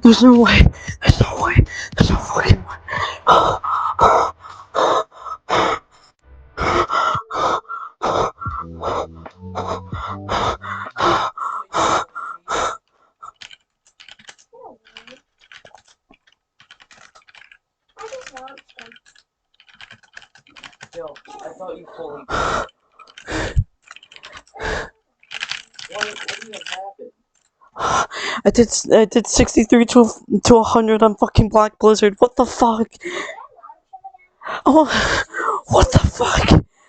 There's no way. There's no way. There's no fucking way. Yo, I thought you fully. What even happened? I did 63 to 100 on fucking Black Blizzard. What the fuck? Oh, what the fuck?